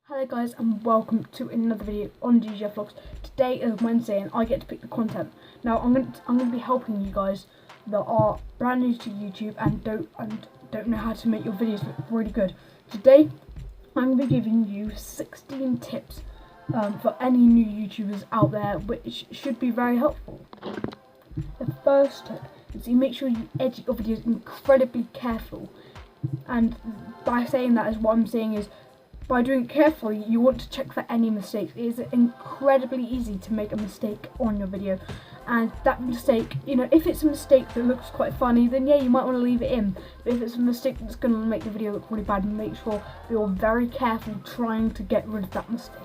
Hello guys and welcome to another video on DJF Vlogs. Today is Wednesday and I get to pick the content. Now I'm going to be helping you guys that are brand new to YouTube and don't know how to make your videos look really good. Today I'm going to be giving you 16 tips for any new YouTubers out there, which should be very helpful. The first tip is you make sure you edit your videos incredibly careful, and by saying that is what I'm saying is, by doing it carefully, you want to check for any mistakes. It is incredibly easy to make a mistake on your video, and that mistake, if it's a mistake that looks quite funny, then yeah, you might want to leave it in. But if it's a mistake that's going to make the video look really bad, make sure you're very careful trying to get rid of that mistake.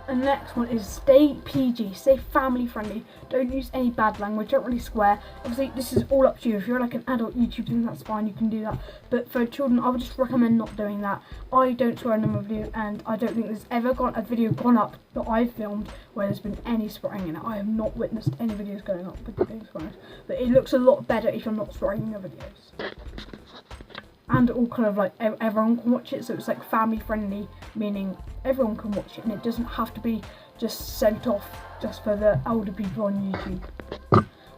And the next one is stay PG, stay family friendly. Don't use any bad language, don't really swear. Obviously this is all up to you. If you're like an adult YouTuber, then that's fine, you can do that. But for children, I would just recommend not doing that. I don't swear in my video, and I don't think there's ever a video gone up that I've filmed where there's been any swearing in it. I have not witnessed any videos going up with being swearing. But it looks a lot better if you're not swearing in your videos. And all kind of like everyone can watch it, so it's like family friendly, meaning everyone can watch it and it doesn't have to be just sent off just for the older people on YouTube.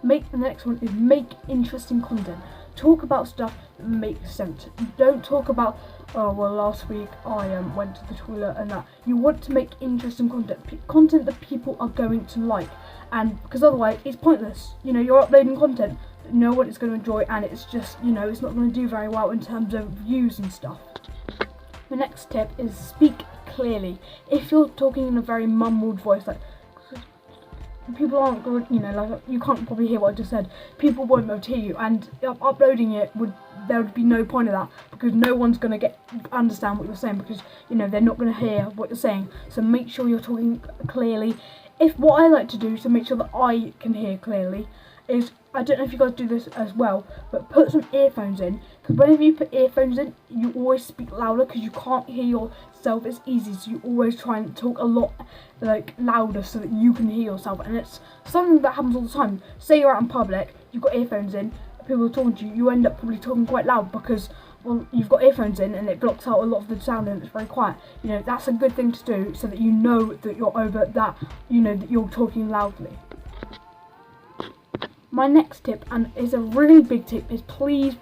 The next one is make interesting content. Talk about stuff that makes sense. Don't talk about, oh well, last week I went to the toilet and that. You want to make interesting content that people are going to like, and because otherwise it's pointless. You're uploading content no one is going to enjoy, and it's just, it's not going to do very well in terms of views and stuff. The next tip is speak clearly. If you're talking in a very mumbled voice, like people aren't going, like you can't probably hear what I just said, people won't be able to hear you, and uploading it there would be no point of that, because no one's going to understand what you're saying, because they're not going to hear what you're saying. So make sure you're talking clearly. What I like to do to make sure that I can hear clearly is, I don't know if you guys do this as well, but put some earphones in, because whenever you put earphones in, you always speak louder because you can't hear yourself as easy, so you always try and talk a lot louder so that you can hear yourself. And it's something that happens all the time. Say you're out in public, you've got earphones in, people are talking to you, you end up probably talking quite loud because, well, you've got earphones in and it blocks out a lot of the sound and it's very quiet. That's a good thing to do so that you know that you're over that, that you're talking loudly. My next tip, and is a really big tip, is please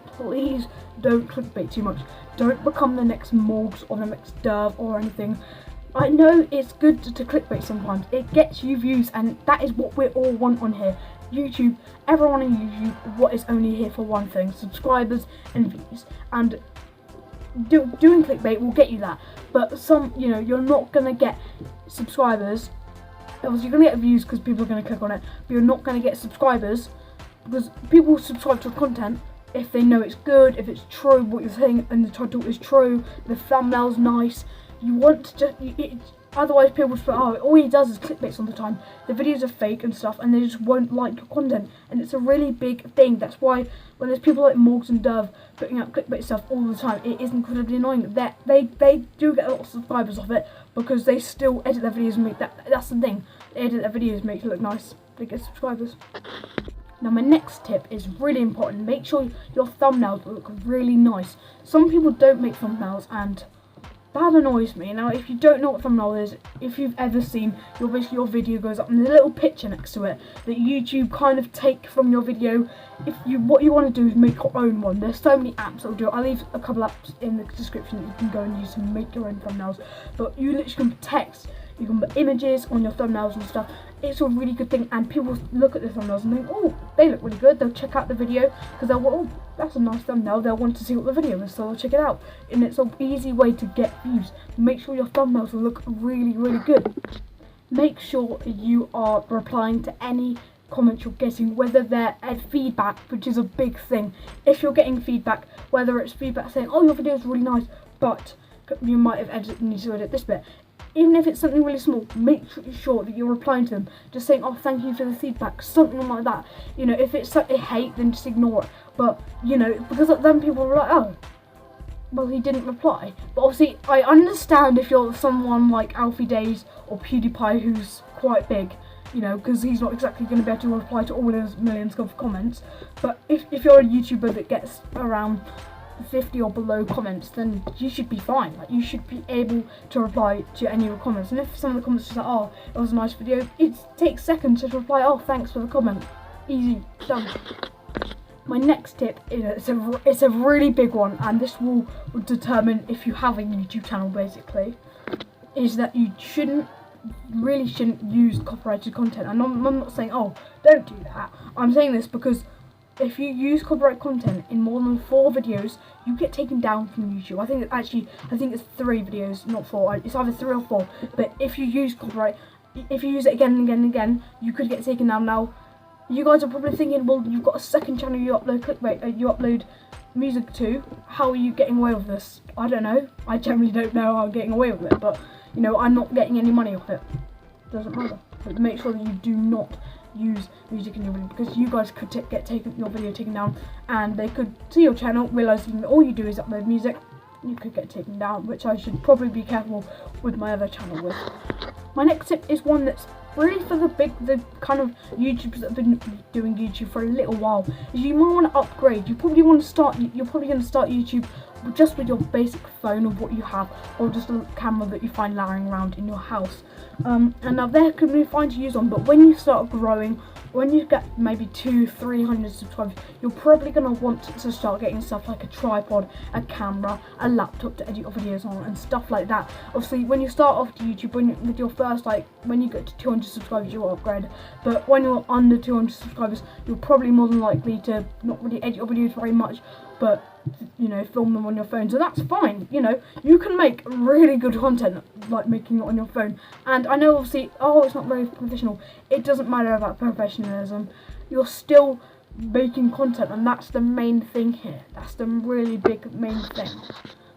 don't clickbait too much. Don't become the next Morgs or the next Derv or anything. I know it's good to clickbait sometimes. It gets you views, and that is what we all want on here. YouTube, everyone on YouTube, is only here for one thing: subscribers and views. And doing clickbait will get you that. But you're not gonna get subscribers. Obviously, you're gonna get views because people are gonna click on it, but you're not gonna get subscribers because people subscribe to content if they know it's good, if it's true, what you're saying and the title is true, the thumbnail's nice. You want to otherwise people just put, oh, all he does is clickbaits all the time, the videos are fake and stuff, and they just won't like your content. And it's a really big thing. That's why when there's people like Morgs and Dove putting out clickbait stuff all the time, it is incredibly annoying. They do get a lot of subscribers off it because they still edit their videos and make that's the thing, they edit their videos, make it look nice, they get subscribers. Now my next tip is really important. Make sure your thumbnails look really nice. Some people don't make thumbnails, and that annoys me. Now, if you don't know what thumbnail is, if you've ever seen, your video goes up and there's a little picture next to it that YouTube kind of take from your video. What you want to do is make your own one. There's so many apps that will do it. I'll leave a couple apps in the description that you can go and use to make your own thumbnails. But you literally can put text, you can put images on your thumbnails and stuff. It's a really good thing, and people look at the thumbnails and think, oh, they look really good. They'll check out the video because they'll go, oh, that's a nice thumbnail. They'll want to see what the video is, so they'll check it out. And it's an easy way to get views. Make sure your thumbnails look really good. Make sure you are replying to any comments you're getting, whether they're feedback, which is a big thing. If you're getting feedback, whether it's feedback saying, oh, your video is really nice, but you might have need to edit this bit. Even if it's something really small, make sure that you're replying to them, just saying, oh, thank you for the feedback, something like that. If it's a hate, then just ignore it. But, because then people are like, oh, well, he didn't reply. But obviously, I understand if you're someone like Alfie Days or PewDiePie, who's quite big, because he's not exactly going to be able to reply to all those millions of comments. But if you're a YouTuber that gets around 50 or below comments, then you should be fine. Like, you should be able to reply to any of the comments. And if some of the comments are like, oh, it was a nice video, it takes seconds to reply, oh, thanks for the comment. Easy, done. My next tip is it's a really big one, and this will determine if you have a YouTube channel, basically, is that you really shouldn't use copyrighted content. And I'm not saying, oh, don't do that. I'm saying this because if you use copyright content in more than 4 videos, you get taken down from YouTube. I think it's 3 videos, not 4. It's either 3 or 4. But if you use copyright, if you use it again and again and again, you could get taken down. Now, you guys are probably thinking, well, you've got a second channel you upload clickbait, you upload music to. How are you getting away with this? I don't know. I generally don't know how I'm getting away with it, but you know, I'm not getting any money off it. Doesn't matter. But make sure that you do not use music in your video, because you guys could get your video taken down, and they could see your channel, realising that all you do is upload music. You could get taken down, which I should probably be careful with my other channel with. My next tip is one that's really for the kind of YouTubers that have been doing YouTube for a little while. Is you might want to upgrade. You're probably going to start YouTube just with your basic phone of what you have, or just a camera that you find lying around in your house. And now there can be fine to use on, but when you start growing, when you get maybe 200-300 subscribers, you're probably going to want to start getting stuff like a tripod, a camera, a laptop to edit your videos on, and stuff like that. Obviously, when you start off to YouTube, with your first, when you get to 200 subscribers, you'll upgrade. But when you're under 200 subscribers, you're probably more than likely to not really edit your videos very much, but you know, film them on your phone. So that's fine. You know, you can make really good content like making it on your phone. And I know, obviously, oh, it's not very professional. It doesn't matter about professionalism. You're still making content, and that's the main thing here. That's the really big main thing.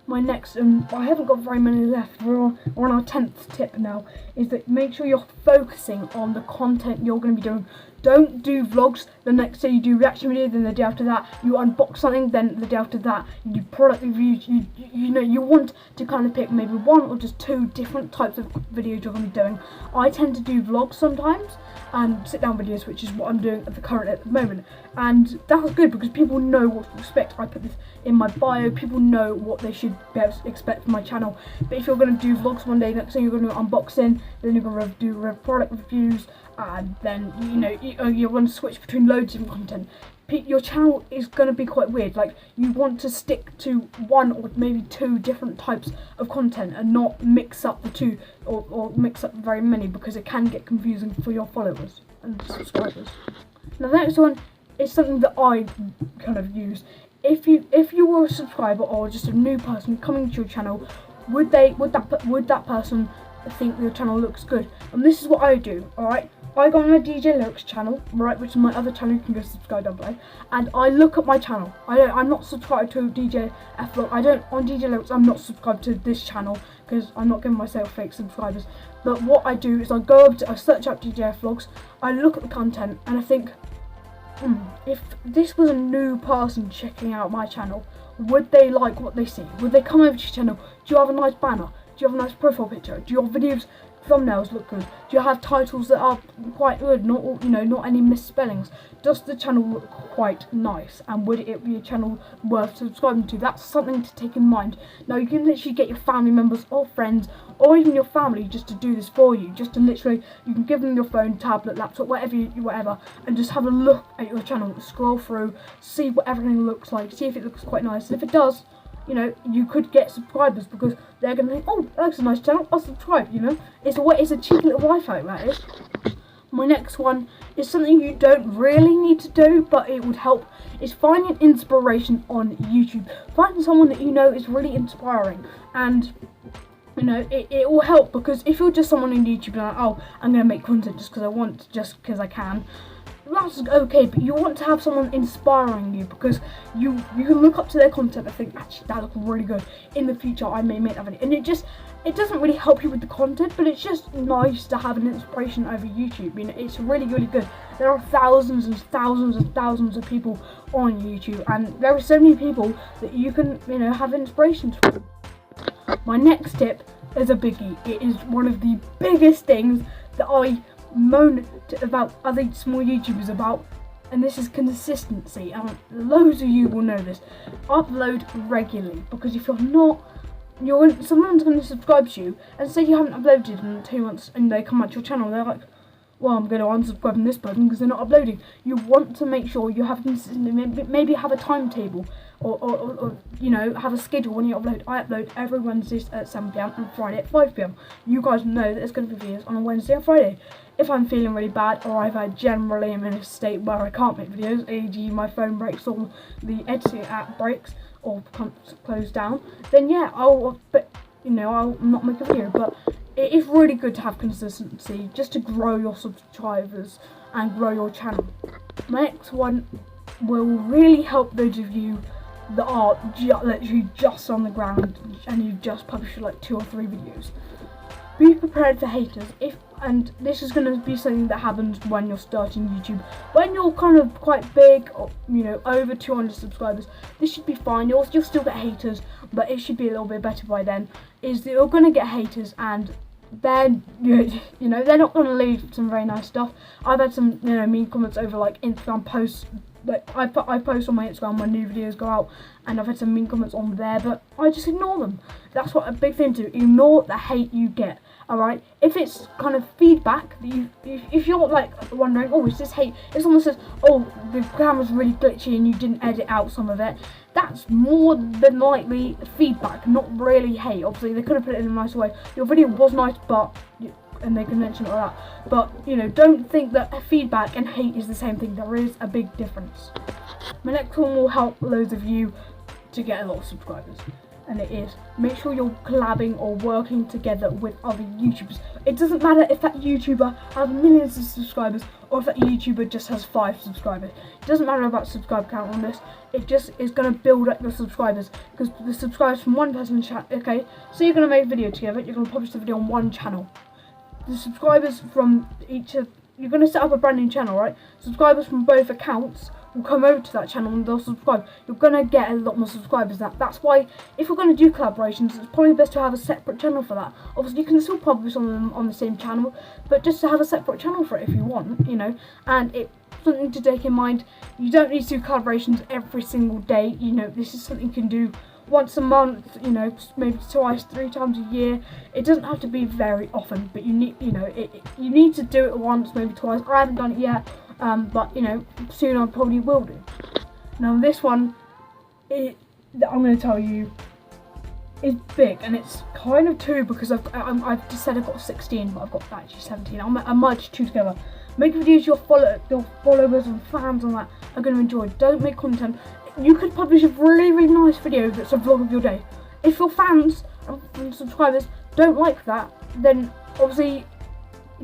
My next, I haven't got very many left, we're on our 10th tip now, is that make sure you're focusing on the content you're going to be doing. Don't do vlogs, the next day you do reaction video, then the day after that you unbox something, then the day after that you do product reviews. You know, you want to kind of pick maybe 1 or just 2 different types of videos you're going to be doing. I tend to do vlogs sometimes, and sit down videos, which is what I'm doing at the moment, and that's good because people know what to expect. I put this in my bio, people know what they should be able to expect from my channel. But if you're going to do vlogs one day, next day you're going to do unboxing, then you're going to do product reviews, and then you're going to switch between loads of different content. Your channel is going to be quite weird. Like, you want to stick to 1 or maybe 2 different types of content and not mix up the 2 or mix up very many, because it can get confusing for your followers and subscribers. Now the next one is something that I kind of use. If you were a subscriber or just a new person coming to your channel, would that person think your channel looks good? And this is what I do, alright? I go on my iiTzExO channel, right, which is my other channel. You can go subscribe down below, and I look at my channel. I'm not subscribed to teamdjf vlog. On iiTzExO, I'm not subscribed to this channel because I'm not giving myself fake subscribers. But what I do is I search up teamdjf vlogs, I look at the content, and I think, if this was a new person checking out my channel, would they like what they see? Would they come over to your channel? Do you have a nice banner? Do you have a nice profile picture? Do your videos thumbnails look good? Do you have titles that are quite good? Not any misspellings? Does the channel look quite nice? And would it be a channel worth subscribing to? That's something to take in mind. Now, you can literally get your family members or friends or even your family just to do this for you. Just to literally, you can give them your phone, tablet, laptop, whatever, and just have a look at your channel, scroll through, see what everything looks like, see if it looks quite nice. And if it does, you could get subscribers because they're going to think, oh, that's a nice channel, I'll subscribe, It's a cheeky little life hack, that is. My next one is something you don't really need to do, but it would help, is finding inspiration on YouTube. Find someone that you know is really inspiring, and it will help, because if you're just someone on YouTube and like, oh, I'm going to make content just because I want, just because I can, that's okay, but you want to have someone inspiring you, because you can look up to their content and think, actually, that looks really good. In the future, I may make that video. And it doesn't really help you with the content, but it's just nice to have an inspiration over YouTube. It's really, really good. There are thousands and thousands and thousands of people on YouTube, and there are so many people that you can, have inspirations from. My next tip is a biggie. It is one of the biggest things that I moan about other small YouTubers about, and this is consistency, and loads of you will know this. Upload regularly, because if you're not, someone's going to subscribe to you, and say you haven't uploaded in 2 months, and they come onto your channel, they're like, well, I'm going to unsubscribe from this person because they're not uploading. You want to make sure you have consistency, maybe have a timetable, or you know, have a schedule when you upload. I upload every Wednesday at 7 PM and Friday at 5 PM. You guys know that there's going to be videos on a Wednesday or Friday. If I'm feeling really bad, or if I generally am in a state where I can't make videos, e.g. my phone breaks or the editing app breaks or closed down, then yeah, I'll not make a video. But it is really good to have consistency, just to grow your subscribers and grow your channel. My next one will really help those of you that are literally just on the ground and you've just published like 2 or 3 videos. Be prepared for haters. And this is going to be something that happens when you're starting YouTube. When you're kind of quite big, or, you know, over 200 subscribers, this should be fine. You'll still get haters, but it should be a little bit better by then. Is that you're going to get haters, and then you know, they're not going to leave some very nice stuff. I've had some, you know, mean comments over like Instagram posts. Like I post on my Instagram when new videos go out, and I've had some mean comments on there, but I just ignore them. That's what a big thing to do. Ignore the hate you get. Alright, if it's kind of feedback that if you're like wondering, oh, is this hate? If someone says, oh, the camera's really glitchy and you didn't edit out some of it, that's more than likely feedback, not really hate. Obviously, they could have put it in a nice way. Your video was nice, but and they can mention all that. But you know, don't think that feedback and hate is the same thing. There is a big difference. My next one will help loads of you to get a lot of subscribers. And it is, make sure you're collabing or working together with other YouTubers. It doesn't matter if that YouTuber has millions of subscribers or if that YouTuber just has 5 subscribers. It doesn't matter about subscriber count on this. It just is going to build up your subscribers, because the subscribers from one person's channel, okay, so you're going to make a video together, you're going to publish the video on one channel. The subscribers from you're going to set up a brand new channel, right? Subscribers from both accounts will come over to that channel and they'll subscribe. You're going to get a lot more subscribers. That's why, if you're going to do collaborations, it's probably best to have a separate channel for that. Obviously, you can still publish on them on the same channel, but just to have a separate channel for it if you want, you know. And it's something to take in mind. You don't need to do collaborations every single day. You know, this is something you can do once a month, you know, maybe twice, 3 times a year. It doesn't have to be very often, but you need, you know, you need to do it once, maybe twice. I haven't done it yet, but you know, soon I probably will do. Now this one, that I'm going to tell you, is big, and it's kind of 2 because I've just said I've got 16, but I've got actually 17. I merged 2 together. Make videos your followers and fans on that are going to enjoy. Don't make content. You could publish a really, really nice video that's a vlog of your day. If your fans and subscribers don't like that, then obviously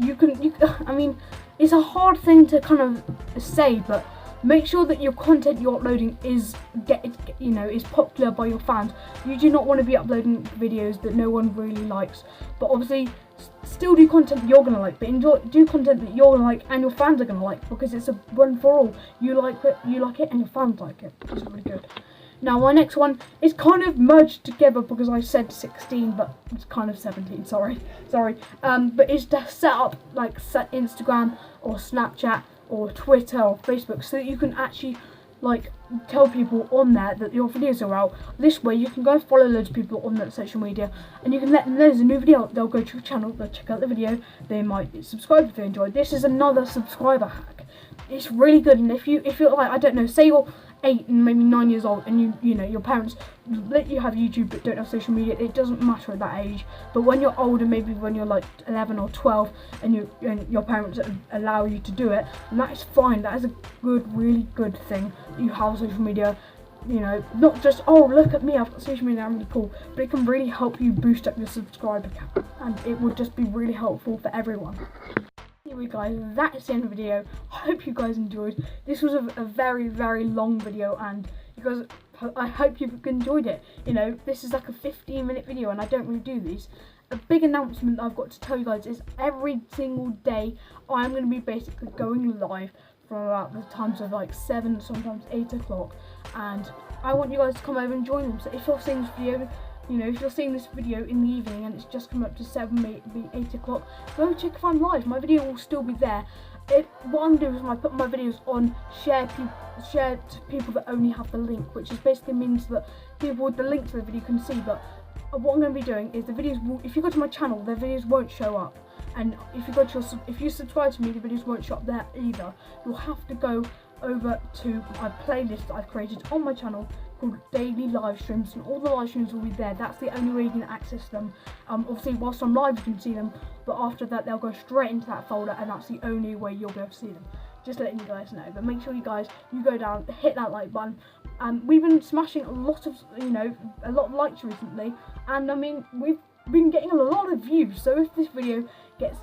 I mean, it's a hard thing to kind of say, but make sure that your content you're uploading is popular by your fans. You do not want to be uploading videos that no one really likes, but obviously still do content you're gonna like, but do content that you're gonna like and your fans are gonna like, because it's a one for all. You like it, and your fans like it. It's really good. Now my next one is kind of merged together because I said 16, but it's kind of 17. Sorry. But it's to set up like Instagram or Snapchat or Twitter or Facebook, so that you can actually like tell people on there that your videos are out. This way you can go and follow loads of people on that social media, and you can let them know there's a new video. They'll go to your channel, they'll check out the video, they might subscribe if they enjoy. This is another subscriber hack. It's really good. And if you're like, I don't know, say you're 8 and maybe 9 years old, and you know your parents let you have YouTube but don't have social media, it doesn't matter at that age. But when you're older, maybe when you're like 11 or 12, and your parents allow you to do it, and that is fine. That is a really good thing that you have social media. You know, not just, oh, look at me, I've got social media, I'm really cool, but it can really help you boost up your subscriber count, and it would just be really helpful for everyone. Anyway guys, that is the end of the video. I hope you guys enjoyed. This was a very, very long video, and because I hope you've enjoyed it. You know, this is like a 15-minute video, and I don't really do these. A big announcement that I've got to tell you guys is every single day I'm going to be basically going live from about the times of like 7, sometimes 8 o'clock, and I want you guys to come over and join them. So if you're seeing this video, you know, if you're seeing this video in the evening and it's just come up to 7, maybe 8 o'clock, go check if I'm live. My video will still be there. what I'm doing is I put my videos on share to people that only have the link, which is basically means that people with the link to the video can see. But what I'm going to be doing is the videos will, if you go to my channel, the videos won't show up, and if you subscribe to me, the videos won't show up there either. You'll have to go over to my playlist that I've created on my channel called daily live streams, and all the live streams will be there. That's the only way you can access them. Obviously whilst I'm live you can see them, but after that they'll go straight into that folder, and that's the only way you'll be able to see them. Just letting you guys know. But make sure you go down, hit that like button. We've been smashing a lot of likes recently, and I mean we've been getting a lot of views. So if this video gets,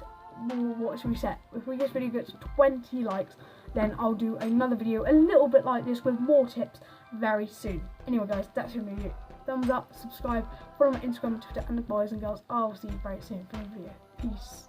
what should we set? If this video gets 20 likes, then I'll do another video a little bit like this with more tips very soon. Anyway guys, that's your video. Thumbs up, subscribe, follow my Instagram, Twitter, and the boys and girls. I'll see you very soon for a video. Peace.